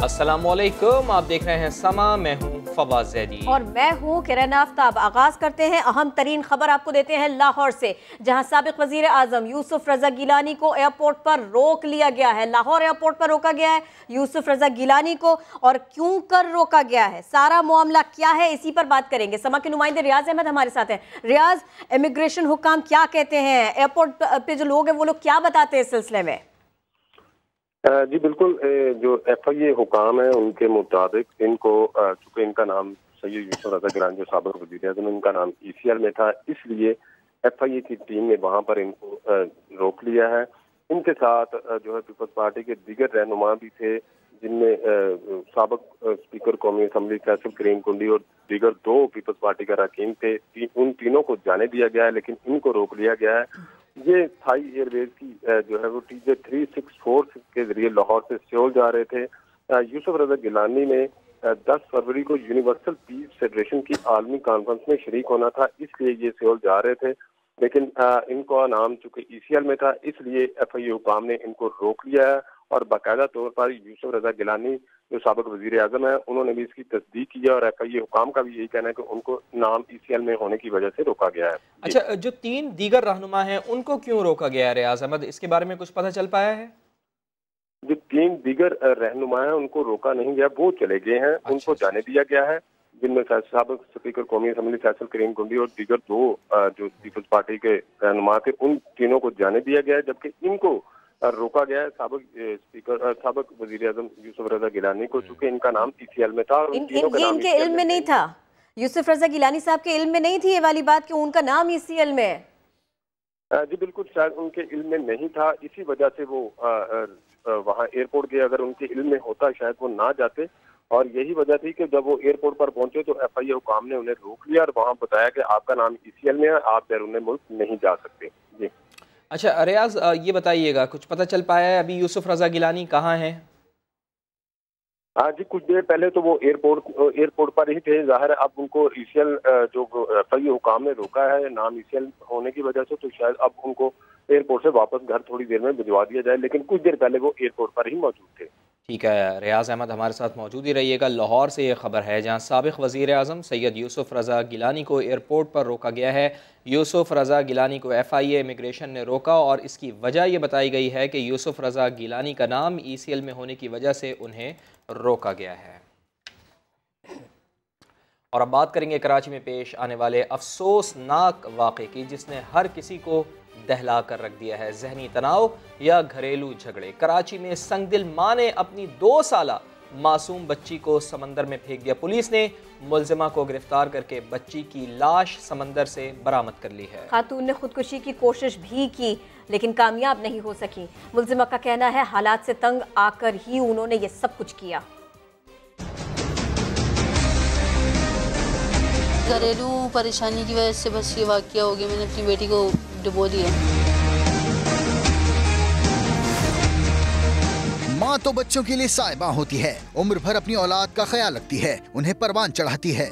अस्सलामुअलैकुम, आप देख रहे हैं समा। मैं हूं फवाद ज़ैदी और मैं हूं किरण आफ्ताब। आगाज करते हैं अहम तरीन खबर आपको देते हैं लाहौर से, जहां साबिक वजीर आजम यूसुफ रजा गिलानी को एयरपोर्ट पर रोक लिया गया है। लाहौर एयरपोर्ट पर रोका गया है यूसुफ रजा गिलानी को, और क्यों कर रोका गया है, सारा मामला क्या है, इसी पर बात करेंगे। समा के नुमाइंदे रियाज अहमद हमारे साथ हैं। रियाज, इमिग्रेशन हुक्काम क्या कहते हैं, एयरपोर्ट पे जो लोग हैं वो लोग क्या बताते हैं इस सिलसिले में? जी बिल्कुल, जो FIA हुकाम है उनके मुताबिक इनको, चूंकि इनका नाम सैयद यूसुफ रजा गिलानी जो साबिक वज़ीर आज़म, इनका नाम ECL में था, इसलिए FIA की टीम ने वहां पर इनको रोक लिया है। इनके साथ जो है पीपल्स पार्टी के दीगर रहनुमा भी थे, जिनमें साबिक स्पीकर कौमी असम्बली फैसल करीम कुंडी और दीगर 2 पीपल्स पार्टी के अरकान थे। उन तीनों को जाने दिया गया है, लेकिन इनको रोक लिया गया है। ये थाई एयरवेज की जो है वो TJ 364 के जरिए लाहौर से सियोल जा रहे थे। यूसुफ रजा गिलानी ने 10 फरवरी को यूनिवर्सल पीस फेडरेशन की आलमी कॉन्फ्रेंस में शरीक होना था, इसलिए ये सियोल जा रहे थे। लेकिन इनका नाम चूंकि ECL में था, इसलिए FIA हुकाम ने इनको रोक लिया है। और बाकायदा तौर पर यूसुफ रजा गिलानी जो साबिक वजीर आजम है, उन्होंने भी इसकी तस्दीक की है और FIA हुकाम का भी यही कहना है कि उनको नाम ECL में होने की वजह से रोका गया है। अच्छा, जो 3 दीगर रहनुमा हैं उनको क्यों रोका गया है रियाज अहमद, इसके बारे में कुछ पता चल पाया है? जो 3 दीगर रहनुमा हैं उनको रोका नहीं गया, वो चले गए हैं। उनको जाने दिया गया है, जिनमें साबिक स्पीकर कौमी असम्बली फैसल करीम कुंडी और दीगर 2 जो पीपल्स पार्टी के रहनुमा थे, उन तीनों को जाने दिया गया है। जबकि इनको रोका गया है साबिक वजीर आजम यूसुफ रजा गिलानी को, चूंकि इनका नाम ECL में था और ये इनके इल्म में नहीं था। यूसुफ रजा गिलानी साहब के इल्म में नहीं थी ये वाली बात कि उनका नाम ECL में है। जी बिल्कुल, शायद उनके इल्म में नहीं था, इसी वजह से वो वहाँ एयरपोर्ट गए। अगर उनके इल्म में होता शायद वो ना जाते, और यही वजह थी कि जब वो एयरपोर्ट पर पहुंचे तो FIA हुकाम ने उन्हें रोक लिया और वहाँ बताया कि आपका नाम ECL में है, आप बैरून मुल्क नहीं जा सकते। जी अच्छा रियाज, ये बताइएगा कुछ पता चल पाया है अभी यूसुफ रजा गिलानी कहाँ हैं? जी कुछ देर पहले तो वो एयरपोर्ट पर ही थे। जाहिर है अब उनको ECL जो FIA हुकाम ने रोका है नाम ECL होने की वजह से, तो शायद अब उनको एयरपोर्ट से वापस घर थोड़ी देर में भिजवा दिया जाए, लेकिन कुछ देर पहले वो एयरपोर्ट पर ही मौजूद थे। ठीक है, रियाज अहमद हमारे साथ मौजूद ही रहिएगा। लाहौर से ये खबर है जहां साबिक वज़ीर आज़म सैयद यूसुफ रजा गिलानी को एयरपोर्ट पर रोका गया है। यूसुफ रजा गिलानी को FIA इमिग्रेशन ने रोका और इसकी वजह यह बताई गई है कि यूसुफ रजा गिलानी का नाम ECL में होने की वजह से उन्हें रोका गया है। और अब बात करेंगे कराची में पेश आने वाले अफसोसनाक वाक़े की, जिसने हर किसी को दहला कर रख दिया है। जहनी तनाव या घरेलू झगड़े। कराची में संगदिल मां ने अपनी 2 साला मासूम बच्ची को समंदर में फेंक दिया। पुलिस ने मुलजिमा को गिरफ्तार करके बच्ची की लाश समंदर से बरामद कर ली है। खातून ने खुदकुशी की कोशिश भी की लेकिन कामयाब नहीं हो सकी। मुलजिमा का कहना है हालात से तंग आकर ही उन्होंने ये सब कुछ किया। घरेलू परेशानी की वजह से बस ये वाक़या हो गया, मैंने अपनी बेटी को डुबो दिया। माँ तो बच्चों के लिए साहिबा होती है, उम्र भर अपनी औलाद का ख्याल रखती है, उन्हें परवान चढ़ाती है।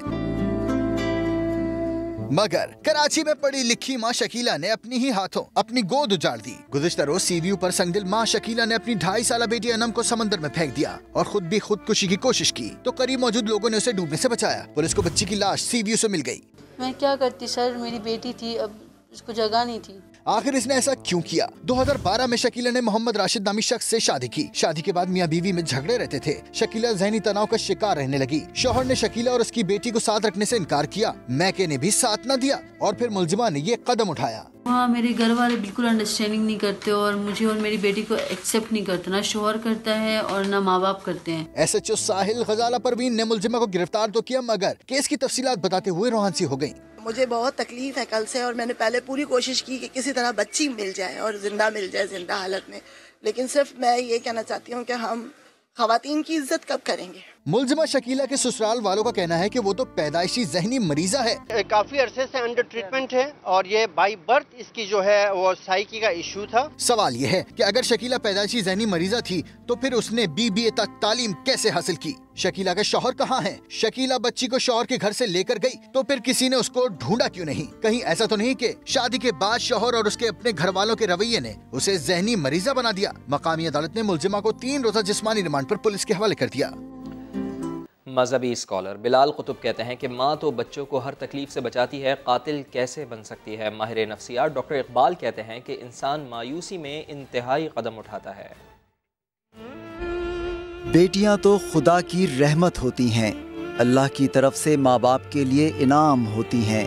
मगर कराची में पढ़ी लिखी माँ शकीला ने अपनी ही हाथों अपनी गोद उजाड़ दी। गुज़िश्ता रोज सीव्यू पर संगदिल माँ शकीला ने अपनी 2.5 साला बेटी अनम को समंदर में फेंक दिया और खुद भी खुदकुशी की कोशिश की, तो करीब मौजूद लोगों ने उसे डूबने से बचाया। पुलिस को बच्ची की लाश सीव्यू से मिल गई। मैं क्या करती सर, मेरी बेटी थी, अब उसको जगह नहीं थी। आखिर इसने ऐसा क्यों किया? 2012 में शकीला ने मोहम्मद राशिद नामी शख्स से शादी की। शादी के बाद मियां बीवी में झगड़े रहते थे। शकीला जहनी तनाव का शिकार रहने लगी। शौहर ने शकीला और उसकी बेटी को साथ रखने से इनकार किया। मैके ने भी साथ न दिया और फिर मुलजिमा ने ये कदम उठाया। हाँ, मेरे घर वाले बिल्कुल अंडरस्टैंडिंग नहीं करते और मुझे और मेरी बेटी को एक्सेप्ट नहीं करते। ना शौहर करता है और ना माँ बाप करते हैं। SHO साहिल गजाला परवीन ने मुलजिमा को गिरफ्तार तो किया, मगर केस की तफसीलात बताते हुए रोहानसी हो गयी। मुझे बहुत तकलीफ है कल से, और मैंने पहले पूरी कोशिश की कि किसी तरह बच्ची मिल जाए और जिंदा मिल जाए, जिंदा हालत में। लेकिन सिर्फ मैं ये कहना चाहती हूँ कि हम ख़वातीन की इज्जत कब करेंगे? मुलजिमा शकीला के ससुराल वालों का कहना है कि वो तो पैदाइशी जहनी मरीजा है, काफी अरसे से अंडर ट्रीटमेंट है और ये बाई बर्थ इसकी जो है वो साइकी का इशू था। सवाल ये है कि अगर शकीला पैदाइशी जहनी मरीजा थी तो फिर उसने BBA तक तालीम कैसे हासिल की? शकीला का शौहर कहाँ है? शकीला बच्ची को शौहर के घर से लेकर गई तो फिर किसी ने उसको ढूंढा क्यों नहीं? कहीं ऐसा तो नहीं कि शादी के बाद शौहर और उसके अपने घर वालों के रवैये ने उसे जहनी मरीजा बना दिया? मकामी अदालत ने मुलजिमा को 3 रोजा जिस्मानी रिमांड पर पुलिस के हवाले कर दिया। मजहबी स्कॉलर बिलाल कुतुब कहते हैं कि माँ तो बच्चों को हर तकलीफ से बचाती है, कातिल कैसे बन सकती है? माहिर नफ्सियात डॉक्टर इकबाल कहते हैं कि इंसान मायूसी में इंतहाई कदम उठाता है। बेटियां तो खुदा की रहमत होती हैं, अल्लाह की तरफ से माँ बाप के लिए इनाम होती हैं,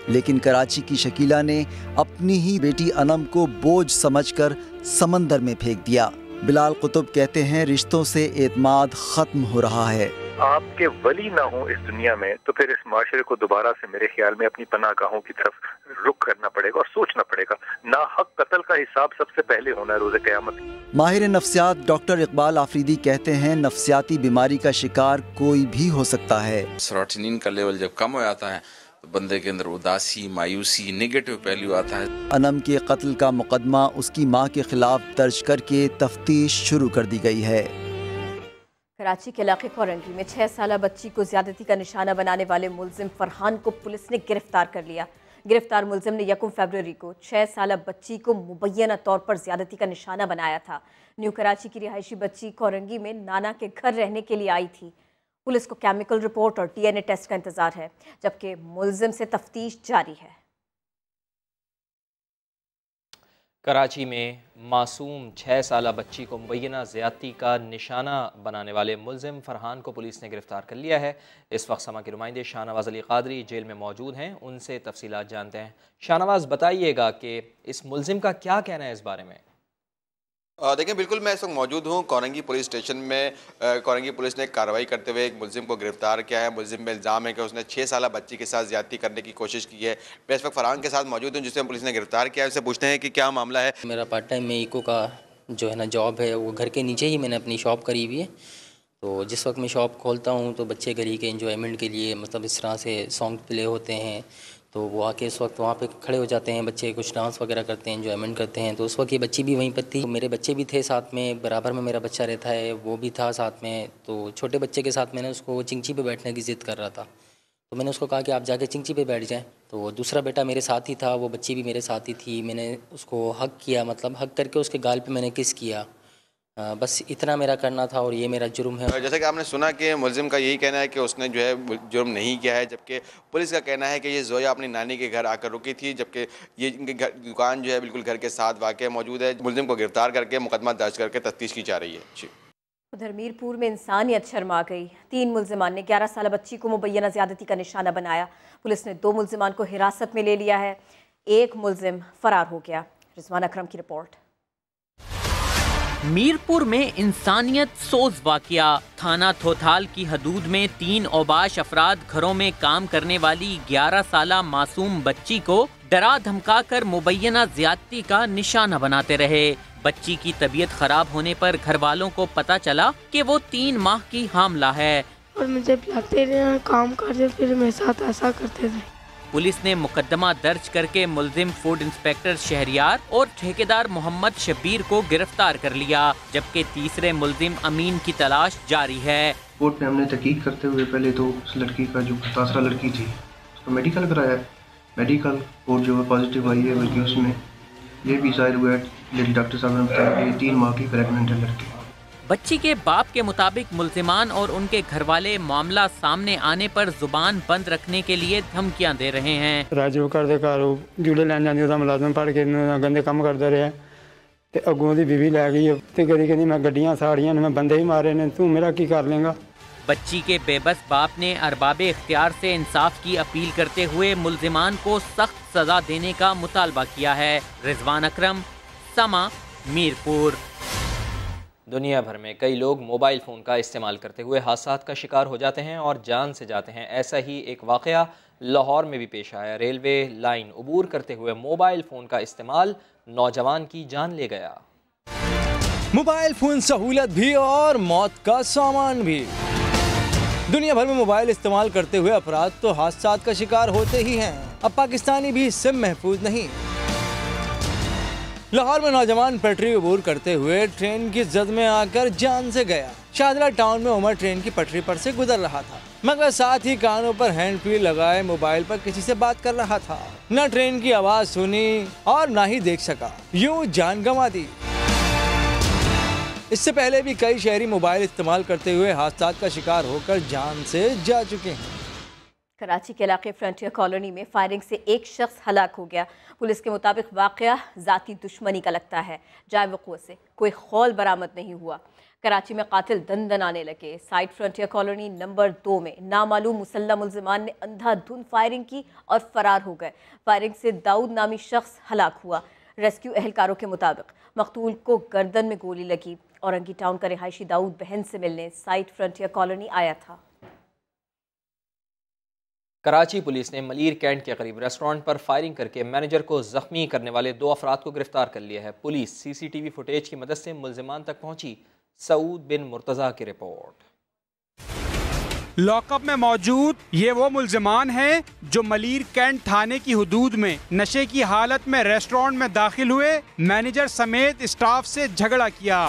लेकिन कराची की शकीला ने अपनी ही बेटी अनम को बोझ समझकर समंदर में फेंक दिया। बिलाल कुतुब कहते हैं रिश्तों से एतमाद खत्म हो रहा है। आपके वली ना हो इस दुनिया में तो फिर इस माशरे को दोबारा से मेरे ख्याल में अपनी पनाहगाहों की तरफ रुख करना पड़ेगा और सोचना पड़ेगा। ना हक कत्ल का हिसाब सबसे पहले होना है रोज़े क़यामत। माहिर नफ्सियात डॉक्टर इकबाल आफरीदी कहते हैं नफ्सियाती बीमारी का शिकार कोई भी हो सकता है। सेरोटोनिन का लेवल जब कम हो जाता है तो बंदे के अंदर उदासी, मायूसी, नेगेटिव पहलू आता है। अनम के कत्ल का मुकदमा उसकी मां के खिलाफ दर्ज करके तफ्तीश शुरू कर दी गई है। कराची के इलाके कोरंगी में 6 साला बच्ची को ज्यादती का निशाना बनाने वाले मुलजिम फरहान को पुलिस ने गिरफ्तार कर लिया। गिरफ्तार मुलजिम ने 1 फरवरी को 6 साला बच्ची को मुबैना तौर पर ज्यादती का निशाना बनाया था। न्यू कराची की रिहायशी बच्ची कोरंगी में नाना के घर रहने के लिए आई थी। पुलिस को केमिकल रिपोर्ट और DNA टेस्ट का इंतजार है, जबकि मुलजिम से तफ्तीश जारी है। कराची में मासूम 6 साला बच्ची को मुबैना ज़्यादती का निशाना बनाने वाले मुलजिम फरहान को पुलिस ने गिरफ्तार कर लिया है। इस वक्त समा के नुमाइंदे शाहनवाज अली कादरी जेल में मौजूद हैं, उनसे तफसीलात जानते हैं। शाहनवाज, बताइएगा कि इस मुलजिम का क्या कहना है इस बारे में? देखिए, बिल्कुल मैं इस वक्त मौजूद हूँ कोरंगी पुलिस स्टेशन में। कोरंगी पुलिस ने कार्रवाई करते हुए एक मुलजिम को गिरफ्तार किया है। मुलजिम में इल्ज़ाम है कि उसने 6 साला बच्ची के साथ ज़्यादती करने की कोशिश की है। मैं इस वक्त फरहान के साथ मौजूद हूँ जिसे पुलिस ने गिरफ्तार किया है। उससे पूछते हैं कि क्या मामला है। मेरा पार्ट टाइम में इको का जो है ना जॉब है, वो घर के नीचे ही मैंने अपनी शॉप करी हुई है। तो जिस वक्त मैं शॉप खोलता हूँ तो बच्चे घर के एंजॉयमेंट के लिए मतलब इस तरह से सॉन्ग प्ले होते हैं, तो वो आके इस वक्त वहाँ पे खड़े हो जाते हैं, बच्चे कुछ डांस वगैरह करते हैं, एंजॉयमेंट करते हैं। तो उस वक्त ये बच्ची भी वहीं पर थी, मेरे बच्चे भी थे साथ में, बराबर में मेरा बच्चा रहता है, वो भी था साथ में। तो छोटे बच्चे के साथ मैंने उसको चिंची पे बैठने की ज़िद कर रहा था, तो मैंने उसको कहा कि आप जाके चिंची पे बैठ जाएँ। तो दूसरा बेटा मेरे साथ ही था, वो बच्ची भी मेरे साथ ही थी। मैंने उसको हक किया, मतलब हक करके उसके गाल पे मैंने किस किया, बस इतना मेरा करना था और ये मेरा जुर्म है। जैसे कि आपने सुना कि मुलजिम का यही कहना है कि उसने जो है जुर्म नहीं किया है, जबकि पुलिस का कहना है कि ये जोया अपनी नानी के घर आकर रुकी थी, जबकि ये इनके घर दुकान जो है बिल्कुल घर के साथ वाक़ मौजूद है। मुलजिम को गिरफ्तार करके मुकदमा दर्ज करके तफ्तीश की जा रही है। जी। उधर मीरपुर में इंसानियत शर्मा गई। 3 मुलजिमान ने 11 साला बच्ची को मुबैना ज़्यादती का निशाना बनाया। पुलिस ने 2 मुलजिमान को हिरासत में ले लिया है, 1 मुलजिम फरार हो गया। रिजवान अकरम की रिपोर्ट। मीरपुर में इंसानियत सोज वाकया। थाना थोथाल की हदूद में 3 औबाश अफराद घरों में काम करने वाली 11 साला मासूम बच्ची को डरा धमका कर मुबैना ज्यादती का निशाना बनाते रहे। बच्ची की तबीयत खराब होने पर घर वालों को पता चला कि वो 3 माह की हामला है और मुझे बुलाते रहे, काम करते, फिर मेरे साथ ऐसा करते थे। पुलिस ने मुकदमा दर्ज करके मुलजिम फूड इंस्पेक्टर शहरियार और ठेकेदार मोहम्मद शब्बीर को गिरफ्तार कर लिया, जबकि तीसरे मुलजिम अमीन की तलाश जारी है। कोर्ट में हमने तहकीक करते हुए पहले तो उस लड़की का जो मुतासरा लड़की थी उसको मेडिकल कराया। मेडिकल रिपोर्ट जो है पॉजिटिव आई है, बल्कि उसमें ये भी जाहिर हुआ है डॉक्टर साहब ने बताया कि 3 माह की प्रेगनेंट है लड़की। बच्ची के बाप के मुताबिक मुल्जिमान और उनके घर वाले मामला सामने आने पर जुबान बंद रखने के लिए धमकियां दे रहे हैं। राजू घर दे घर जूड़े लैन जांदी ओदा मुलाजम पढ़ के गंदे काम करते रहे ते अगों दी बीवी लै गई ते कहती मैं गड्डियां साड़ियां मैं बंदे ही मारे ने, तू मेरा की कर लेगा। बच्ची के बेबस बाप ने अरबाब इख्तियार से इंसाफ की अपील करते हुए मुल्जिमान को सख्त सजा देने का मुतालबा किया है। रिजवान अकरम, समा, मीरपुर। दुनिया भर में कई लोग मोबाइल फ़ोन का इस्तेमाल करते हुए हादसात का शिकार हो जाते हैं और जान से जाते हैं। ऐसा ही एक वाक़या लाहौर में भी पेश आया। रेलवे लाइन अबूर करते हुए मोबाइल फ़ोन का इस्तेमाल नौजवान की जान ले गया। मोबाइल फ़ोन सहूलत भी और मौत का सामान भी। दुनिया भर में मोबाइल इस्तेमाल करते हुए अफराद तो हादसात का शिकार होते ही हैं। अब पाकिस्तानी भी इससे महफूज नहीं। लाहौर में नौजवान पटरी अबूर करते हुए ट्रेन की जद में आकर जान से गया। शाहजला टाउन में उमर ट्रेन की पटरी पर से गुजर रहा था, मगर साथ ही कानों पर हैंड फ्री लगाए मोबाइल पर किसी से बात कर रहा था। न ट्रेन की आवाज सुनी और न ही देख सका, यूं जान गंवा दी। इससे पहले भी कई शहरी मोबाइल इस्तेमाल करते हुए हादसात का शिकार होकर जान से जा चुके हैं। कराची के इलाके फ्रंटियर कॉलोनी में फायरिंग से एक शख्स हलाक हो गया। पुलिस के मुताबिक वाकया जाती दुश्मनी का लगता है। जाए वक़ूअ से कोई खौल बरामद नहीं हुआ। कराची में कातिल दन आने लगे। साइड फ्रंटियर कॉलोनी नंबर 2 में नामालूम मुसल्लह मुल्जिमान ने अंधाधुंध फायरिंग की और फरार हो गए। फायरिंग से दाऊद नामी शख्स हलाक हुआ। रेस्क्यू एहलकारों के मुताबिक मकतूल को गर्दन में गोली लगी। औरंगी टाउन का रिहायशी दाऊद बहन से मिलने साइड फ्रंटियर कॉलोनी आया था। कराची पुलिस ने मलीर कैंट के करीब रेस्टोरेंट पर फायरिंग करके मैनेजर को जख्मी करने वाले 2 अफराद को गिरफ्तार कर लिया है। पुलिस सीसीटीवी फुटेज की मदद से मुल्जिमान तक पहुंची। सऊद बिन मुर्तज़ा की रिपोर्ट। लॉकअप में मौजूद ये वो मुल्जिमान हैं जो मलीर कैंट थाने की हुदूद में नशे की हालत में रेस्टोरेंट में दाखिल हुए, मैनेजर समेत स्टाफ से झगड़ा किया।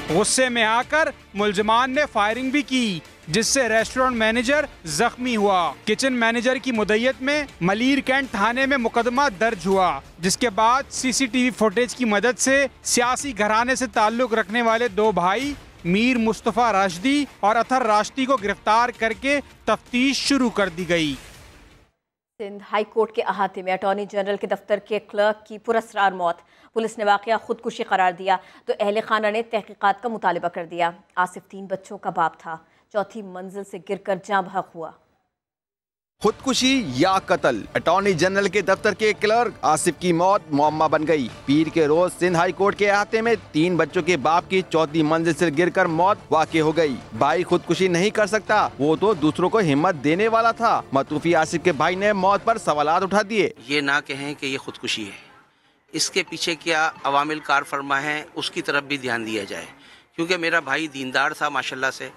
गुस्से में आकर मुल्जिमान ने फायरिंग भी की, जिससे रेस्टोरेंट मैनेजर जख्मी हुआ। किचन मैनेजर की मुद्दत में मलीर कैंट थाने में मुकदमा दर्ज हुआ, जिसके बाद सीसीटीवी फुटेज की मदद से सियासी घराने से ताल्लुक रखने वाले 2 भाई मीर मुस्तफ़ा राशिदी और अतर राशिदी को गिरफ्तार करके तफ्तीश शुरू कर दी गई। सिंध हाई कोर्ट के अहाते में अटॉर्नी जनरल के दफ्तर के क्लर्क की पुरस्रार मौत। पुलिस ने वाकया खुदकुशी करार दिया तो अहले खाना ने तहकीकात का मुतालबा कर दिया। आसिफ 3 बच्चों का बाप था, 4थी मंजिल से गिरकर जाँ बहक हुआ। खुदकुशी या कत्ल, अटॉर्नी जनरल के दफ्तर के क्लर्क आसिफ की मौत मुअम्मा बन गई। पीर के रोज सिंध हाई कोर्ट के अहाते में 3 बच्चों के बाप की 4थी मंजिल से गिरकर मौत वाक़ई हो गई। भाई खुदकुशी नहीं कर सकता, वो तो दूसरों को हिम्मत देने वाला था। मतूफी आसिफ के भाई ने मौत पर सवालात उठा दिए। ये ना कहें कि ये खुदकुशी है, इसके पीछे क्या अवामिल कार फरमा है उसकी तरफ भी ध्यान दिया जाए, क्योंकि मेरा भाई दीनदार था, माशाल्लाह से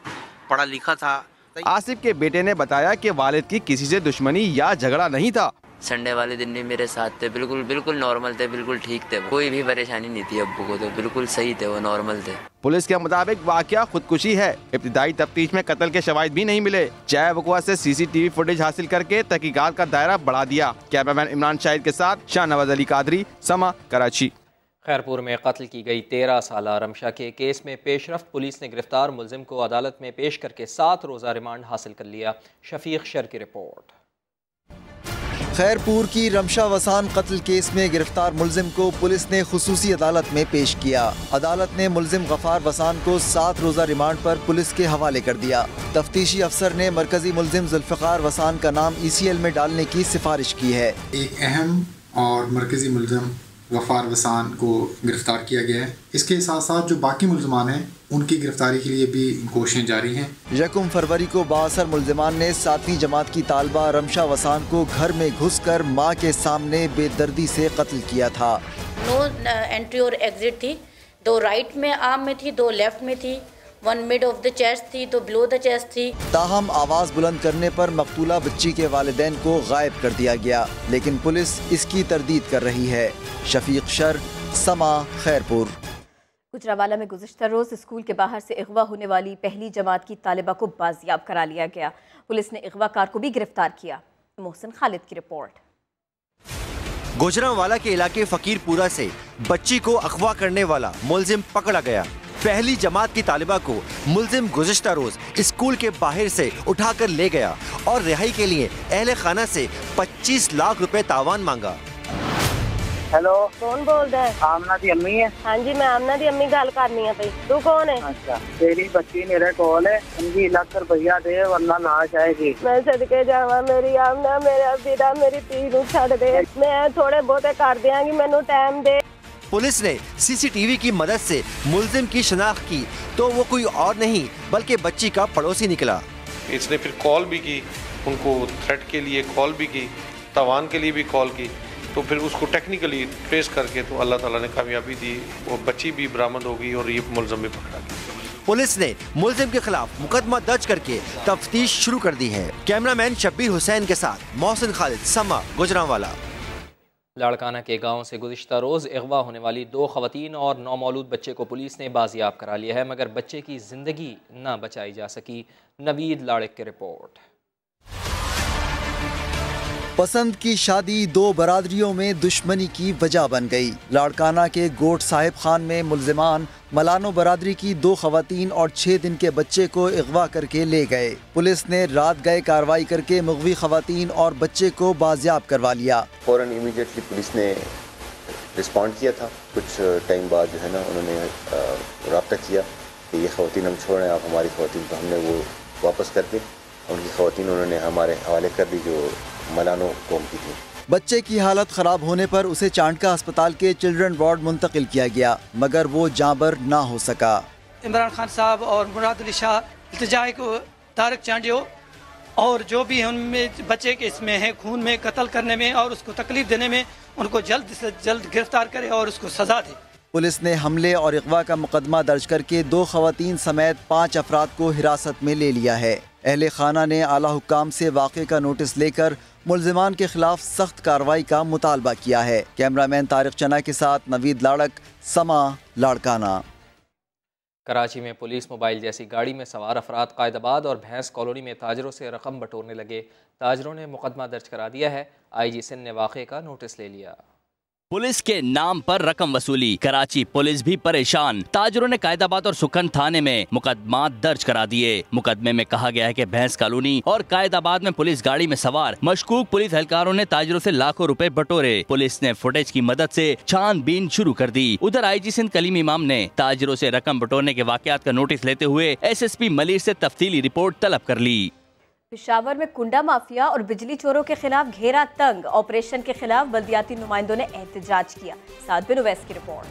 पढ़ा लिखा था। आसिफ के बेटे ने बताया कि वालिद की किसी से दुश्मनी या झगड़ा नहीं था। संडे वाले दिन भी मेरे साथ थे, बिल्कुल नॉर्मल थे, बिल्कुल ठीक थे, कोई भी परेशानी नहीं थी अब्बू को, तो बिल्कुल सही थे, वो नॉर्मल थे। पुलिस के मुताबिक वाकया खुदकुशी है। इब्तिदाई तफ्तीश में कत्ल के शवाहिद भी नहीं मिले। जाए वक़ूआ से सीसीटीवी फुटेज हासिल करके तहकीकात का दायरा बढ़ा दिया। कैमरामैन इमरान शाहिद के साथ शाहनवाज अली कादरी, समा, कराची। खैरपुर में कत्ल की गई 13 साला रमशा के केस में पेशरफ्त। पुलिस ने गिरफ्तार मुलजिम को अदालत में पेश करके 7 रोज़ा रिमांड हासिल कर लिया। शफीक शर की रिपोर्ट। खैरपुर की रमशा वसान कत्ल केस में गिरफ्तार मुलजिम को पुलिस ने खुसूसी अदालत में पेश किया। अदालत ने मुलजिम गफार वसान को 7 रोज़ा रिमांड पर पुलिस के हवाले कर दिया। तफ्तीशी अफसर ने मरकजी मुलजिम जुल्फ़िकार वसान का नाम ECL में डालने की सिफारिश की है। एक अहम और मरकजी मुलजिम गफार वसान को गिरफ्तार किया गया है। इसके साथ साथ जो बाकी मुलजमान हैं उनकी गिरफ्तारी के लिए भी कोशिशें जारी हैं। 1 फरवरी को बासर मुलजिमान ने 7वीं जमात की तालबा रमशा वसान को घर में घुसकर मां के सामने बेदर्दी से कत्ल किया था। नो एंट्री और एग्जिट थी, 2 राइट में आर्म में थी, 2 लेफ्ट में थी, 1 मिड ऑफ द चेस्ट थी, 2 बिलो द चेस्ट थी। ताहम आवाज बुलंद करने पर मकतूला बच्ची के वालिदैन को गायब कर दिया गया, लेकिन पुलिस इसकी तरदीद कर रही है। शफीक शर, समा, खैरपुर। गुजरावाला में गुज़िश्ता रोज़ स्कूल के बाहर से अगवा होने वाली पहली जमात की तालिबा को बाजियाब करा लिया गया। पुलिस ने अगवाकार को भी गिरफ्तार किया। मोहसिन खालिद की रिपोर्ट। गुजरावाला के इलाके फकीरपुरा से बच्ची को अगवा करने वाला मुलजिम पकड़ा गया। पहली जमात की तालिबा को मुलजिम गुज़िश्ता रोज स्कूल के बाहर से उठाकर ले गया और रिहाई के लिए अहले खाना से 25 लाख रुपए तावान मांगा। हेलो, कौन बोल रहा है? आमना दी अम्मी है। हाँ जी, मैं आमना दी अम्मी गल करनी है। भाई तू कौन है? अच्छा, तेरी बच्ची मेरे कोल है, 5 लाख रुपया दे वरना लाश आएगी। मैं सदके जावा, मेरी आमना, मेरा बेटा मेरी धी नूं छड्ड दे, मैं थोड़े बहुते कर दियांगी, मैनू टाइम दे। पुलिस ने सीसीटीवी की मदद से मुलजिम की शनाख्त की तो वो कोई और नहीं बल्कि बच्ची का पड़ोसी निकला। इसने फिर कॉल भी की, उनको थ्रेट के लिए कॉल भी की, तावान के लिए भी कॉल की, तो फिर उसको टेक्निकली ट्रेस करके तो अल्लाह ताला ने कामयाबी दी, वो बच्ची भी बरामद हो गई और ये मुलजिम भी पकड़ा गया। पुलिस ने मुलजिम के खिलाफ मुकदमा दर्ज करके तफ्तीश शुरू कर दी है। कैमरामैन शब्बीर हुसैन के साथ मोहसिन खालिद, समा, गुजरांवाला। लाड़काना के गांव से गुज़िश्ता रोज़ अगवा होने वाली 2 ख़वातीन और नौमौलूद बच्चे को पुलिस ने बाजियाब करा लिया है, मगर बच्चे की ज़िंदगी न बचाई जा सकी। नवीद लाड़क की रिपोर्ट। पसंद की शादी 2 बरादरियों में दुश्मनी की वजह बन गई। लाड़काना के गोट साहिब खान में मुल्जिमान मलानो बरादरी की 2 ख़वातीन और 6 दिन के बच्चे को अगवा करके ले गए। पुलिस ने रात गए कार्रवाई करके मुग़वी ख़वातीन और बच्चे को बाजियाब करवा लिया। फ़ौरन इमीडिएटली पुलिस ने रिस्पॉन्ड किया था। कुछ टाइम बाद जो है ना उन्होंने रब्ता किया कि ये ख़वातीन हम छोड़ रहे हैं, आप हमारी ख़वातीन, तो हमने वो वापस करके उनकी ख़वातीन उन्होंने हमारे हवाले कर दी जो मलानो कौम की थी। बच्चे की हालत खराब होने पर उसे चांडका अस्पताल के चिल्ड्रन वार्ड मुंतकिल किया गया, मगर वो जांबर ना हो सका। इमरान खान साहब और मुराद अली शाह इल्तिजाई को तारक चांडियो और जो भी उनमें बच्चे के इसमें है खून में कत्ल करने में और उसको तकलीफ देने में, उनको जल्द से जल्द गिरफ्तार करे और उसको सजा दे। पुलिस ने हमले और अगवा का मुकदमा दर्ज करके 2 ख़वातीन समेत 5 अफराद को हिरासत में ले लिया है। अहले खाना ने आला हुक्काम से वाक़े का नोटिस लेकर मुल्जिमान के खिलाफ सख्त कार्रवाई का मुतालबा किया है। कैमरामैन तारिक चना के साथ नवीद लाड़क, समा, लाड़काना। कराची में पुलिस मोबाइल जैसी गाड़ी में सवार अफराद कायदाबाद और भैंस कॉलोनी में ताजरों से रकम बटोरने लगे। ताजरों ने मुकदमा दर्ज करा दिया है। IG सिंध ने वाक़े का नोटिस ले लिया। पुलिस के नाम पर रकम वसूली, कराची पुलिस भी परेशान। ताजरों ने कायदाबाद और सुखन थाने में मुकदमा दर्ज करा दिए। मुकदमे में कहा गया है कि भैंस कॉलोनी और कायदाबाद में पुलिस गाड़ी में सवार मशकूक पुलिस एहलकारों ने ताजरों से लाखों रुपए बटोरे। पुलिस ने फुटेज की मदद से छानबीन शुरू कर दी। उधर IG सिंध कलीम इमाम ने ताजरों से रकम बटोरने के वाकयात का नोटिस लेते हुए SSP मलिर से तफसीली रिपोर्ट तलब कर ली। पेशावर में कुंडा माफिया और बिजली चोरों के खिलाफ घेरा तंग, ऑपरेशन के खिलाफ बल्दियाती नुमाइंदों ने एहतजाज किया। साथ बिन उवैस की report.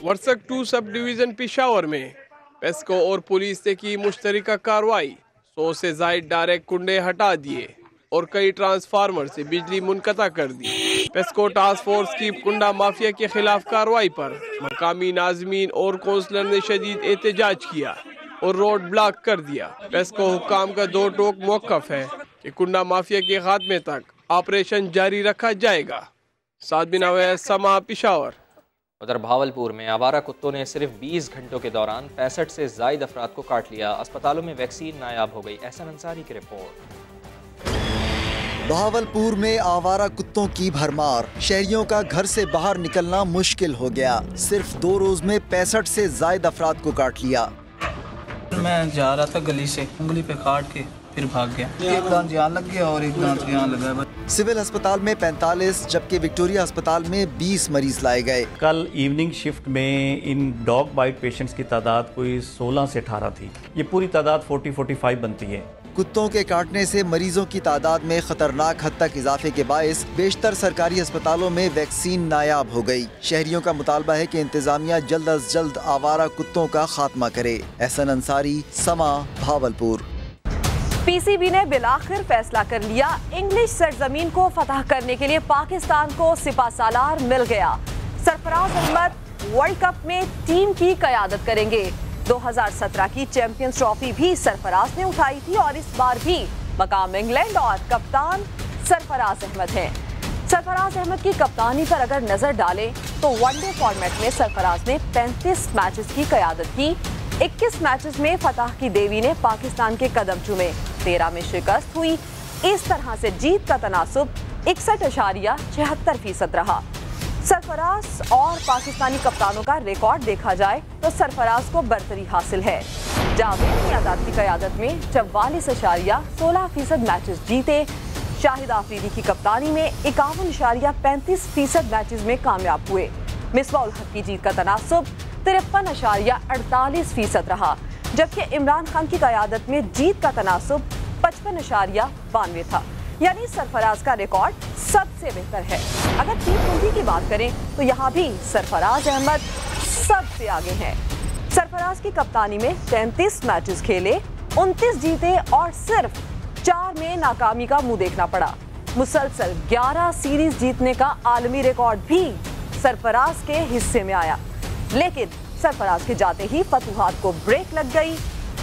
Warsak 2 sub division Peshawar में पेस्को और पुलिस ने की मुश्तरका कार्रवाई। 100 से जायद डायरेक्ट कुंडे हटा दिए और कई ट्रांसफार्मर से बिजली मुनक़ता कर दी। पेस्को टास्क फोर्स की कुंडा माफिया के खिलाफ कार्रवाई पर मकामी नाज़मीन और कौंसलर ने शदीद एहतजाज किया और रोड ब्लॉक कर दिया। पेस्को हुक्काम का 2 टोक मौक़िफ़ है कि कुंडा माफिया के खात्मे तक ऑपरेशन जारी रखा जाएगा। साथ बिन अवैस, समा, पेशावर। उधर भावलपुर में आवारा कुत्तों ने सिर्फ 20 घंटों के दौरान 65 से जायद अफराद को काट लिया। अस्पतालों में वैक्सीन नायाब हो गई। एहसन अंसारी की रिपोर्ट। भावलपुर में आवारा कुत्तों की भरमार, शहरियों का घर से बाहर निकलना मुश्किल हो गया। सिर्फ 2 रोज में 65 से जायद अफराद को काट लिया। मैं जा रहा था गली से, उंगली पे काट के फिर भाग गया। एक दांत यहाँ लग गया और एक दांत यहाँ लगा। सिविल अस्पताल में 45 जबकि विक्टोरिया अस्पताल में 20 मरीज लाए गए। कल इवनिंग शिफ्ट में इन डॉग बाइट पेशेंट्स की तादाद कोई 16 से 18 थी। ये पूरी तादाद 40-45 बनती है। कुत्तों के काटने से मरीजों की तादाद में खतरनाक हद तक इजाफे के बायस बेशतर सरकारी अस्पतालों में वैक्सीन नायाब हो गई। शहरियों का मुतालबा है कि इंतजामिया जल्द अज जल्द आवारा कुत्तों का खात्मा करे। एहसन अंसारी, समा, भावलपुर। PCB ने बिलाखिर फैसला कर लिया। इंग्लिश सरजमीन को फतह करने के लिए पाकिस्तान को सिपाहसालार मिल गया। सरफराज अहमद वर्ल्ड कप में टीम की क़यादत करेंगे। 2017 की चैंपियंस ट्रॉफी भी सरफराज ने उठाई थी और इस बार भी मकाम इंग्लैंड और कप्तान सरफराज अहमद हैं। सरफराज अहमद की कप्तानी पर अगर नजर डालें तो वनडे फॉर्मेट में सरफराज ने 35 मैचेस की क़यादत की। 21 मैचेस में फतह की देवी ने पाकिस्तान के कदम चूमे, 13 में शिकस्त हुई। इस तरह से जीत का तनासुब 61.76% रहा। सरफराज और पाकिस्तानी कप्तानों का रिकॉर्ड देखा जाए तो सरफराज को बरतरी हासिल है। जावेद मियादाद की क़यादत में 44.16% मैचेस जीते। शाहिद आफरीदी की कप्तानी में 51.35% मैचेस में कामयाब हुए। मिसबाह उल हक की जीत का तनासुब 53.48% रहा, जबकि इमरान खान की क़यादत में जीत का तनासुब 55.92 था। यानी सरफराज का रिकॉर्ड सबसे बेहतर है। अगर T20 की बात करें तो यहाँ भी सरफराज अहमद सबसे आगे हैं। सरफराज की कप्तानी में 33 मैचेस खेले, 29 जीते और सिर्फ 4 में नाकामी का मुंह देखना पड़ा। मुसलसल 11 सीरीज जीतने का आलमी रिकॉर्ड भी सरफराज के हिस्से में आया। लेकिन सरफराज के जाते ही फतूहात को ब्रेक लग गई।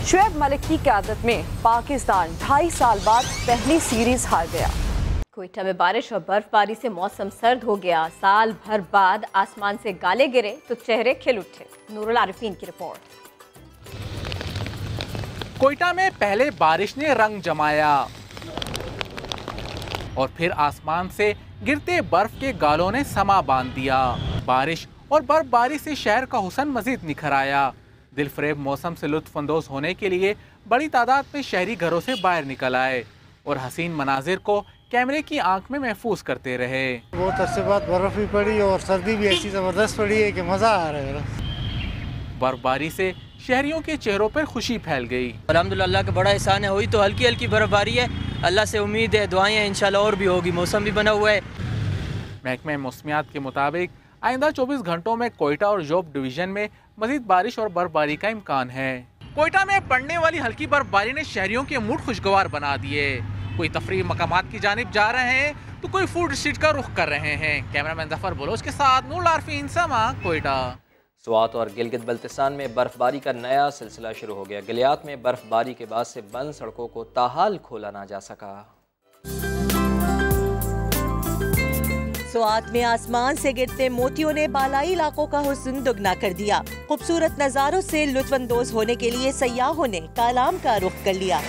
शुएब मलिक की क़यादत में पाकिस्तान 2.5 साल बाद पहली सीरीज हार गया। कोयटा में बारिश और बर्फबारी से मौसम सर्द हो गया। साल भर बाद आसमान से गाले गिरे तो चेहरे खिल उठे। नूरुल आरिफीन की रिपोर्ट। कोयटा में पहले बारिश ने रंग जमाया और फिर आसमान से गिरते बर्फ के गालों ने समा बांध दिया। बारिश और बर्फबारी से शहर का हुस्न मजीद निखर आया। दिलफरेब मौसम से लुत्फानंदोज होने के लिए बड़ी तादाद में शहरी घरों से बाहर निकल आए और हसीन मनाजिर को कैमरे की आंख में महफूज करते रहे। बहुत अरसे बाद बर्फ भी पड़ी और सर्दी भी ऐसी जबरदस्त पड़ी है कि मजा आ रहा है। बर्फबारी से शहरियों के चेहरों पर खुशी फैल गई। अल्हम्दुलिल्लाह का बड़ा एहसान है। हुई तो हल्की हल्की बर्फबारी है, अल्लाह से उम्मीद है, दुआएं हैं, इंशाल्लाह और भी होगी। मौसम भी बना हुआ है। महकमे मौसमियात के मुताबिक आइंदा 24 घंटों में कोयटा और जोब डिवीजन में मजीद बारिश और बर्फबारी का इम्कान है। कोयटा में पड़ने वाली हल्की बर्फबारी ने शहरियों के मूड खुशगवार बना दिए। कोई तफरीह मकामात की जानिब जा रहे हैं तो कोई फूड स्ट्रीट का रुख कर रहे हैं। कैमरामैन जफर बलोच के साथ नूरुल आरिफीन, समा, कोयटा। स्वात और गिलगित बल्तिस्तान में बर्फबारी का नया सिलसिला शुरू हो गया। गलियात में बर्फबारी के बाद से बंद सड़कों को ताहाल खोला ना जा सका। स्वात में आसमान से गिरते मोतियों ने बालाई इलाकों का हुस्न दुगना कर दिया। खूबसूरत नजारों से लुत्फानंदोज होने के लिए सयाहों ने कालाम का रुख कर लिया।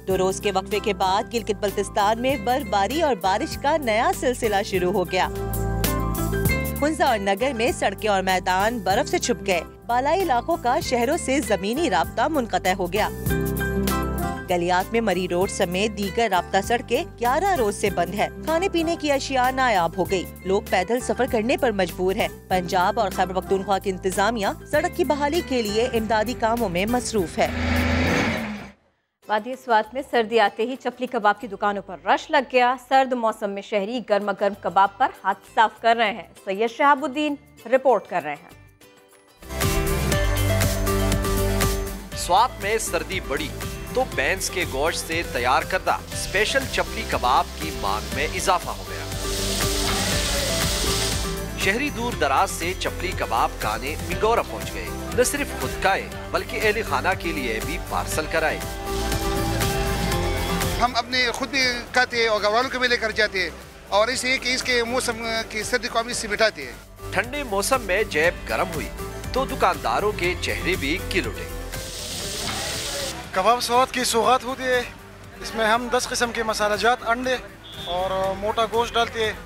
2 रोज के वक्फे के बाद गिलगित बल्तिस्तान में बर्फबारी और बारिश का नया सिलसिला शुरू हो गया। हुंजा और नगर में सड़कें और मैदान बर्फ से छुप गए। बालाई इलाकों का शहरों से जमीनी राब्ता मुनक़ता हो गया। गलियात में मरी रोड समेत दीगर राब्ता सड़कें 11 रोज से बंद है। खाने पीने की अशिया नायाब हो गई। लोग पैदल सफर करने पर मजबूर हैं। पंजाब और खैबर पख्तूनख्वा की इंतजामिया सड़क की बहाली के लिए इमदादी कामों में मसरूफ है। वादी स्वात में सर्दी आते ही चपली कबाब की दुकानों पर रश लग गया। सर्द मौसम में शहरी गर्मा गर्म कबाब पर हाथ साफ कर रहे हैं। सैयद शहाबुद्दीन रिपोर्ट कर रहे हैं। स्वात में सर्दी बढ़ी तो बैंस के गोश्त से तैयार करदा स्पेशल चपली कबाब की मांग में इजाफा हो गया। शहरी दूर दराज से चपली कबाब खाने मिंगोरा पहुंच गए। न सिर्फ खुद खाए बल्कि अहले खाना के लिए भी पार्सल कराए। हम अपने खुद भी खाते और घर वालों को भी लेकर जाते और इसे कि इसके मौसम की सर्दी को हम इससे मिटाते हैं। ठंडे मौसम में जेब गर्म हुई तो दुकानदारों के चेहरे भी खिल उठे। कबाब स्वाद की सौगात होती है। इसमें हम 10 किस्म के मसालाजात, अंडे और मोटा गोश्त डालते हैं।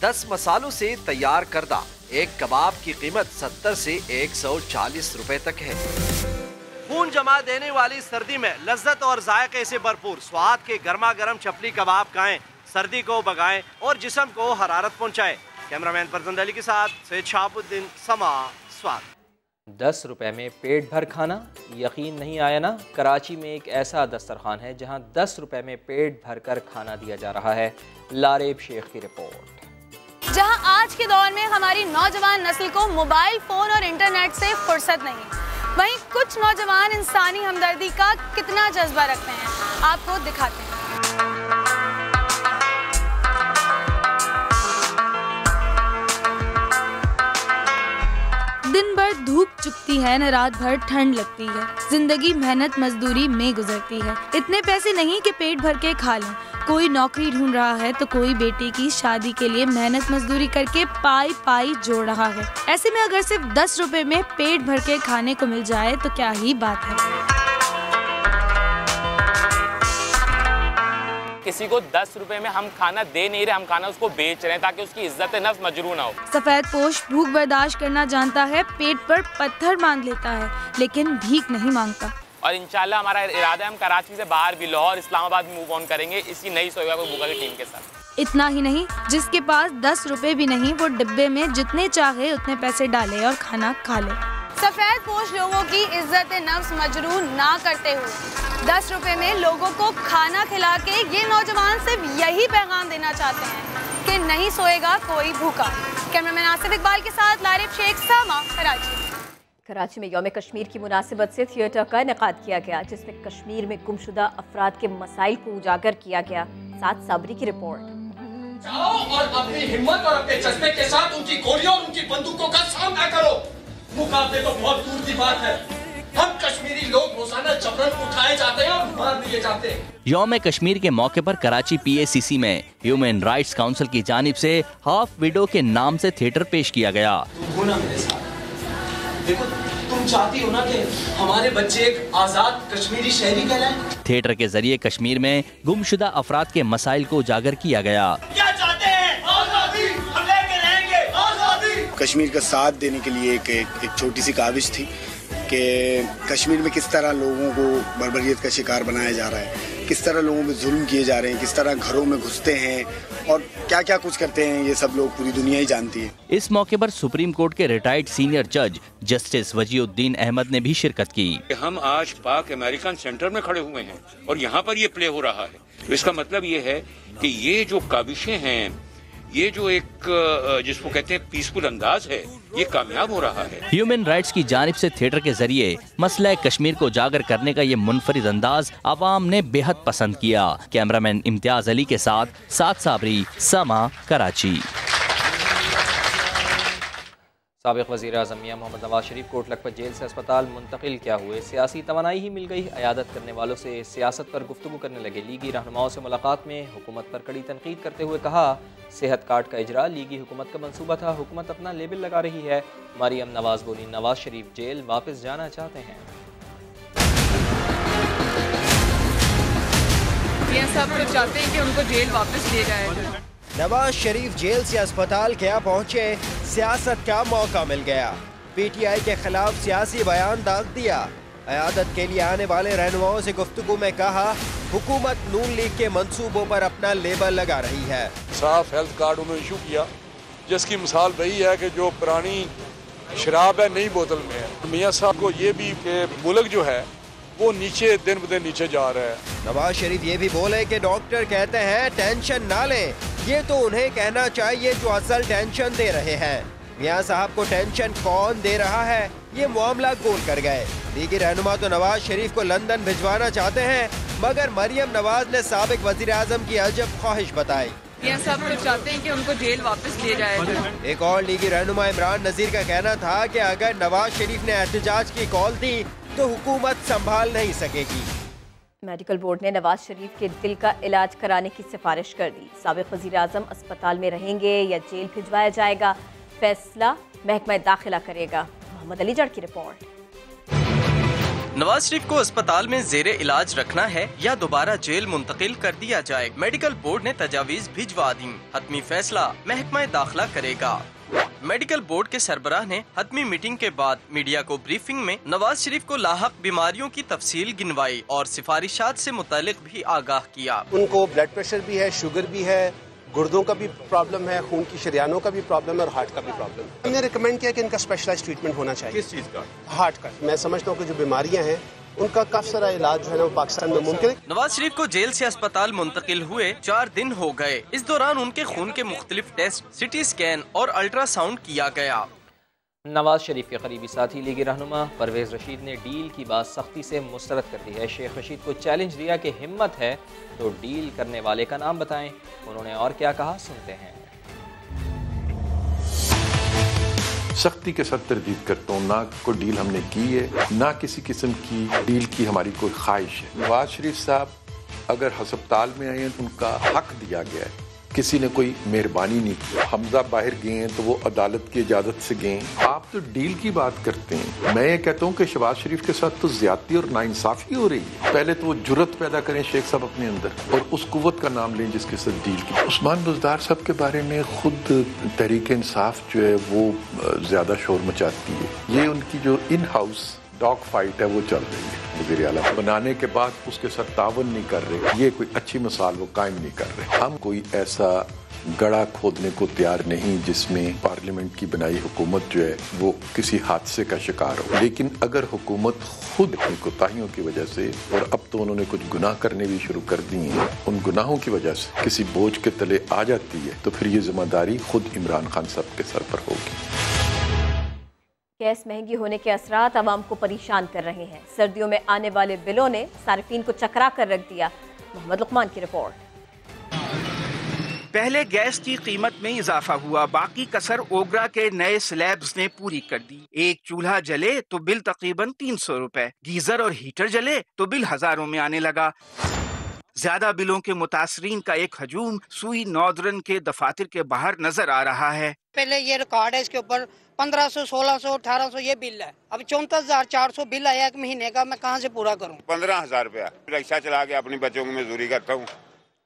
10 मसालों से तैयार करदा एक कबाब की कीमत 70 से 140 रुपए तक है। खून जमा देने वाली सर्दी में लज्जत और जायके से भरपूर स्वाद के गर्मा गर्म चपली कबाब खाएं, सर्दी को भगाएं और जिस्म को हरारत पहुंचाएं। कैमरामैन फरजंद अली के साथ सैयद शहाबुद्दीन, समा, स्वात। 10 रुपए में पेट भर खाना, यकीन नहीं आया ना? कराची में एक ऐसा दस्तरखान है जहां 10 रुपए में पेट भर कर खाना दिया जा रहा है। लारेब शेख की रिपोर्ट। जहां आज के दौर में हमारी नौजवान नस्ल को मोबाइल फोन और इंटरनेट से फुर्सत नहीं, वहीं कुछ नौजवान इंसानी हमदर्दी का कितना जज्बा रखते हैं, आपको दिखाते हैं। दिन भर धूप चुभती है न रात भर ठंड लगती है। जिंदगी मेहनत मजदूरी में गुजरती है। इतने पैसे नहीं कि पेट भर के खा लें। कोई नौकरी ढूंढ रहा है तो कोई बेटी की शादी के लिए मेहनत मजदूरी करके पाई पाई जोड़ रहा है। ऐसे में अगर सिर्फ 10 रुपए में पेट भर के खाने को मिल जाए तो क्या ही बात है। किसी को 10 रुपए में हम खाना दे नहीं रहे, हम खाना उसको बेच रहे हैं ताकि उसकी इज्जत नफ्स मजरू ना हो। सफेद पोश भूख बर्दाश्त करना जानता है, पेट पर पत्थर बांध लेता है लेकिन भीख नहीं मांगता। और इंशाल्लाह हमारा इरादा है हम कराची से बाहर भी लाहौर, इस्लामाबाद में मूव ऑन करेंगे इसी नई सोएगा को भूखा की टीम के साथ। इतना ही नहीं, जिसके पास 10 रुपए भी नहीं वो डिब्बे में जितने चाहे उतने पैसे डाले और खाना खा ले। सफेद पोश लोगों की इज्जत नफ्स मजरू ना करते हुए 10 रुपए में लोगों को खाना खिला के ये नौजवान सिर्फ यही पैगाम देना चाहते हैं कि नहीं सोएगा कोई भूखा। कैमरामैन आसिफ इकबाल के साथ लारिब शेख, समा, कराची। कराची में यौम कश्मीर की मुनासिबत से थिएटर का इनेकाद किया गया जिसमें कश्मीर में गुमशुदा अफराद के मसाइल को उजागर किया गया। साथ साबरी की रिपोर्ट। जाओ और अपनी हिम्मत और अपने जज्बे के साथ उनकी गोलियों और उनकी बंदूकों का सामना करो। मुकाबले तो बहुत दूर की बात है। हम कश्मीरी लोग रोजाना जबरन उठाए जाते हैं और मार दिए जाते हैं। यौम कश्मीर के मौके पर कराची PACC में ह्यूमन राइट्स काउंसिल की जानिब से हाफ विडो के नाम से थिएटर पेश किया गया। तुम ना मेरे साथ देखो, तुम चाहती हो ना कि हमारे बच्चे एक आजाद कश्मीरी शहरी कहलाएं? थिएटर के जरिए कश्मीर में गुमशुदा अफराद के मसाइल को उजागर किया गया। क्या चाहते हैं? आजादी, हम लेके रहेंगे आजादी। कश्मीर का साथ देने के लिए एक छोटी सी काविश थी कि कश्मीर में किस तरह लोगों को बर्बरियत का शिकार बनाया जा रहा है, किस तरह लोगों पे जुल्म किए जा रहे हैं, किस तरह घरों में घुसते हैं और क्या क्या कुछ करते हैं, ये सब लोग पूरी दुनिया ही जानती है। इस मौके पर सुप्रीम कोर्ट के रिटायर्ड सीनियर जज जस्टिस वजीउद्दीन अहमद ने भी शिरकत की। हम आज पाक अमेरिकन सेंटर में खड़े हुए हैं और यहाँ पर ये प्ले हो रहा है, तो इसका मतलब ये है कि ये जो काबिशें हैं, ये जो एक जिसको कहते हैं पीसफुल अंदाज है, ये कामयाब हो रहा है। ह्यूमन राइट्स की जानिब से थिएटर के जरिए मसला कश्मीर को उजागर करने का ये मुनफरिद अंदाज आवाम ने बेहद पसंद किया। कैमरामैन इम्तियाज अली के साथ साद साबरी, समा, कराची। साबिक़ वज़ीर आज़म मियां मोहम्मद नवाज शरीफ कोट लखपत जेल से अस्पताल मुंतकिल क्या हुए, सियासी तवानाई ही मिल गई। अयादत करने वालों से सियासत पर गुफ्तगू करने लगे। लीगी रहनुमाओं से मुलाकात में हुकूमत पर कड़ी तनकीद करते हुए कहा, सेहत कार्ड का इजरा लीगी हुकूमत का मंसूबा था, हुकूमत अपना लेबल लगा रही है। मरियम नवाज बोली, नवाज शरीफ जेल वापस जाना चाहते हैं। सब तो चाहते हैं कि उनको जेल वापस ले जाए। नवाज शरीफ जेल से अस्पताल क्या पहुंचे, सियासत का मौका मिल गया। PTI के खिलाफ सियासी बयान डाल दिया। अयादत के लिए आने वाले रहनुमाओं से गुफ्तगू में कहा, हुकूमत नून लीग के मंसूबों पर अपना लेबल लगा रही है। साफ हेल्थ कार्ड उन्होंने इशू किया, जिसकी मिसाल वही है कि जो पुरानी शराब है नई बोतल में है। मियाँ साहब को ये भी कि मुल्क जो है वो नीचे दिन ब दिन नीचे जा रहा है। नवाज शरीफ ये भी बोले कि डॉक्टर कहते हैं टेंशन ना लें, ये तो उन्हें कहना चाहिए जो असल टेंशन दे रहे हैं। मियाँ साहब को टेंशन कौन दे रहा है, ये मामला गोल कर गए। लीगी रहनुमा तो नवाज शरीफ को लंदन भिजवाना चाहते हैं, मगर मरियम नवाज ने साबिक वजीर आजम की अजब ख्वाहिश बताई। ये सब तो चाहते हैं कि उनको जेल वापस ले जाए। एक और लीगी रहनुमा इमरान नजीर का कहना था कि अगर नवाज शरीफ ने एहतजाज की कॉल दी तो हुकूमत संभाल नहीं सकेगी। मेडिकल बोर्ड ने नवाज शरीफ के दिल का इलाज कराने की सिफारिश कर दी। साबिक वजीर आजम अस्पताल में रहेंगे या जेल भिजवाया जाएगा, फैसला महकमा दाखिला करेगा। मोहम्मद अली जड़ की रिपोर्ट। नवाज शरीफ को अस्पताल में जेरे इलाज रखना है या दोबारा जेल मुंतकिल कर दिया जाए, मेडिकल बोर्ड ने तजावीज भिजवा दी। हतमी फैसला महकमा दाखिला करेगा। मेडिकल बोर्ड के सरबराह ने हतमी मीटिंग के बाद मीडिया को ब्रीफिंग में नवाज शरीफ को लाहक बीमारियों की तफसील गिनवाई और सिफारिशात से मुतालिक भी आगाह किया। उनको ब्लड प्रेशर भी है, शुगर भी है, गुर्दों का भी प्रॉब्लम है, खून की शरियानों का भी प्रॉब्लम है और हार्ट का भी प्रॉब्लम है। हमने रिकमेंड किया कि इनका स्पेशलाइज्ड ट्रीटमेंट होना चाहिए। किस चीज का? हार्ट का। मैं समझता हूँ कि जो बीमारियां हैं उनका काफी सारा इलाज जो है ना वो पाकिस्तान में मुमकिन है। नवाज शरीफ को जेल से अस्पताल मुंतकिल हुए 4 दिन हो गए। इस दौरान उनके खून के मुख्तलिफ टेस्ट, सिटी स्कैन और अल्ट्रासाउंड किया गया। नवाज शरीफ के करीबी साथी लीगी रहनुमा परवेज रशीद ने डील की बात सख्ती से मुस्तरद कर दी है। शेख रशीद को चैलेंज दिया कि हिम्मत है तो डील करने वाले का नाम बताएं। उन्होंने और क्या कहा, सुनते हैं। सख्ती के साथ तरदीद करता हूँ, ना कोई डील हमने की है, ना किसी किस्म की डील की हमारी कोई ख्वाहिश है। नवाज शरीफ साहब अगर अस्पताल में आए हैं तो उनका हक दिया गया है, किसी ने कोई मेहरबानी नहीं की। हमजा बाहर गए हैं तो वो अदालत की इजाजत से गए। आप तो डील की बात करते हैं। मैं ये कहता हूँ कि शहबाज शरीफ के साथ तो ज्यादती और नाइंसाफी हो रही है। पहले तो वो जुर्रत पैदा करें शेख साहब अपने अंदर और उस कुव्वत का नाम लें जिसके साथ डील की। उस्मान बुज़दार साहब के बारे में खुद तहरीक इंसाफ जो है वो ज्यादा शोर मचाती है। ये उनकी जो इन हाउस डॉग फाइट है वो चल रही है। वज़ीर आला बनाने के बाद उसके साथ तावन नहीं कर रहे, ये कोई अच्छी मिसाल वो कायम नहीं कर रहे। हम कोई ऐसा गड़ा खोदने को तैयार नहीं जिसमें पार्लियामेंट की बनाई हुकूमत जो है वो किसी हादसे का शिकार हो। लेकिन अगर हुकूमत खुद अपनी कोताहियों की वजह से, और अब तो उन्होंने कुछ गुनाह करने भी शुरू कर दिए हैं, उन गुनाहों की वजह से किसी बोझ के तले आ जाती है तो फिर ये जिम्मेदारी खुद इमरान खान साहब के सर पर होगी। गैस महंगी होने के असरात आवाम को परेशान कर रहे हैं। सर्दियों में आने वाले बिलों ने सार्फिन को चकरा कर रख दिया। मोहम्मद लुकमान की रिपोर्ट। पहले गैस की कीमत में इजाफा हुआ, बाकी कसर ओगरा के नए स्लैब्स ने पूरी कर दी। एक चूल्हा जले तो बिल तकरीबन 300 रुपए, गीजर और हीटर जले तो बिल हजारों में आने लगा। ज्यादा बिलों के मुतासरीन का एक हजूम सुई नॉर्दर्न के दफातर के बाहर नजर आ रहा है। पहले ये रिकॉर्ड है, इसके ऊपर 1500, 1600, 1800 ये बिल है। अब 34,400 बिल आया एक महीने का, मैं कहाँ से पूरा करूँ? 15,000 रुपया रिक्शा चला के अपनी बच्चों की मजदूरी करता हूँ,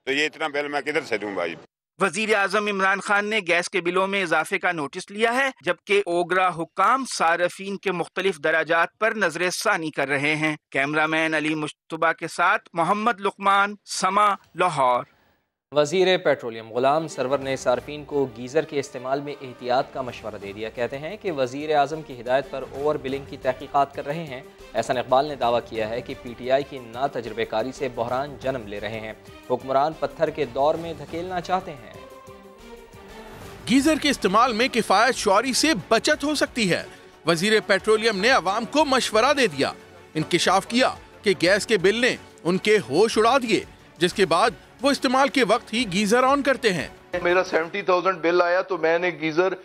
तो ये इतना बिल मैं किधर से दूं भाई? वजीर आजम इमरान खान ने गैस के बिलों में इजाफे का नोटिस लिया है, जबकि ओगरा हुक्काम सारफीन के मुख्तलिफ दराजात पर नजर सानी कर रहे हैं। कैमरामैन अली मुश्तबा के साथ मोहम्मद लुकमान, समा, लाहौर। वजीर पेट्रोलियम गुलाम सरवर ने सार्फिन को गीज़र के इस्तेमाल में एहतियात का मशवरा दे दिया। कहते हैं कि वजीर आजम की हिदायत पर ओवर बिलिंग की तहकीकात कर रहे हैं। एहसन इकबाल ने दावा किया है कि PTI की ना तजुर्बेकारी से बहरान जन्म ले रहे हैं। हुक्मरान पत्थर के दौर में धकेलना चाहते हैं। गीजर के इस्तेमाल में किफायत शौरी से बचत हो सकती है। वजीर पेट्रोलियम ने अवाम को मशवरा दे दिया। इंकिशाफ किया कि गैस के बिल ने उनके होश उड़ा दिए, जिसके बाद वो इस्तेमाल के वक्त ही गीजर ऑन करते हैं। मेरा 70,000 बिल आया तो मैंने गीजर,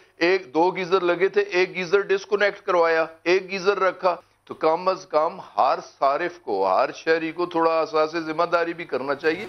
दो गीजर लगे थे, एक गीजर डिस्कनेक्ट करवाया, एक गीजर रखा। तो कम अज कम हर सारिफ को, हर शहरी को थोड़ा एहसास जिम्मेदारी भी करना चाहिए।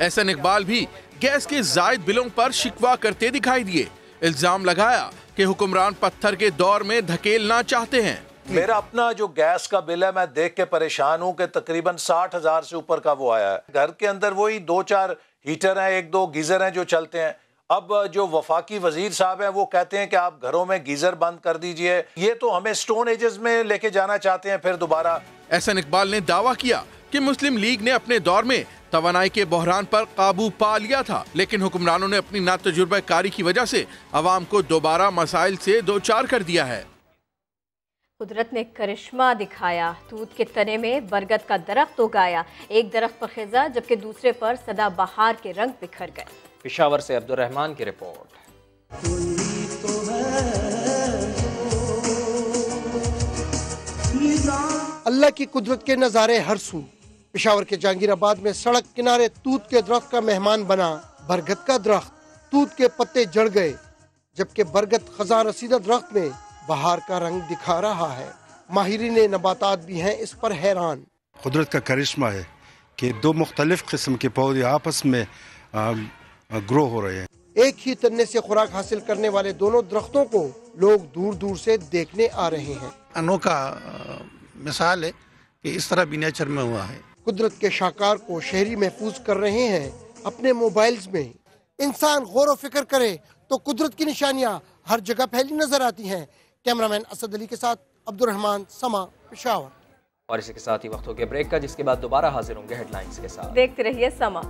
एहसन इकबाल भी गैस के जायद बिलों पर शिकवा करते दिखाई दिए। इल्जाम लगाया कि हुक्मरान पत्थर के दौर में धकेलना चाहते हैं। मेरा अपना जो गैस का बिल है, मैं देख के परेशान हूँ कि तकरीबन 60,000 से ऊपर का वो आया है। घर के अंदर वही 2-4 हीटर हैं, 1-2 गीजर हैं जो चलते हैं। अब जो वफाकी वजीर साहब हैं वो कहते हैं कि आप घरों में गीजर बंद कर दीजिए। ये तो हमें स्टोन एजेस में लेके जाना चाहते हैं फिर दोबारा। एहसन इकबाल ने दावा किया कि मुस्लिम लीग ने अपने दौर में तवानाई के बहरान पर काबू पा लिया था, लेकिन हुक्मरानों ने अपनी नातजुर्बाकारी की वजह से अवाम को दोबारा मसाइल से दो चार कर दिया है। कुदरत ने करिश्मा दिखाया, तूत के तने में बरगद का दरख्त उगाया। एक दरख्त पर खिजा जबकि दूसरे पर सदाबहार के रंग बिखर गए। पेशावर से अब्दुर्रहमान की रिपोर्ट। अल्लाह की कुदरत के नज़ारे हर सू। पेशावर के जहांगीराबाद में सड़क किनारे तूत के दरख्त का मेहमान बना बरगद का दरख्त। तूत के पत्ते जड़ गए जबकि बरगद खजा रसीदा दरख्त में बहार का रंग दिखा रहा है। माहिरीन नबातात भी हैं इस पर हैरान। कुदरत का करिश्मा है कि दो मुख्तलिफ किस्म के पौधे आपस में ग्रो हो रहे हैं। एक ही तन्ने से खुराक हासिल करने वाले दोनों दरख्तों को लोग दूर दूर से देखने आ रहे हैं। अनोखा मिसाल है कि इस तरह भी नेचर में हुआ है। कुदरत के शाहकार को शहरी महफूज कर रहे हैं अपने मोबाइल्स में। इंसान गौर व फिक्र करे तो कुदरत की निशानियाँ हर जगह फैली नजर आती हैं। कैमरामैन असद अली के साथ अब्दुर्रहमान, समा, पेशावर। और इसी के साथ ही वक्त हो गया ब्रेक का, जिसके बाद दोबारा हाजिर होंगे हेडलाइंस के साथ। देखते रहिए समा।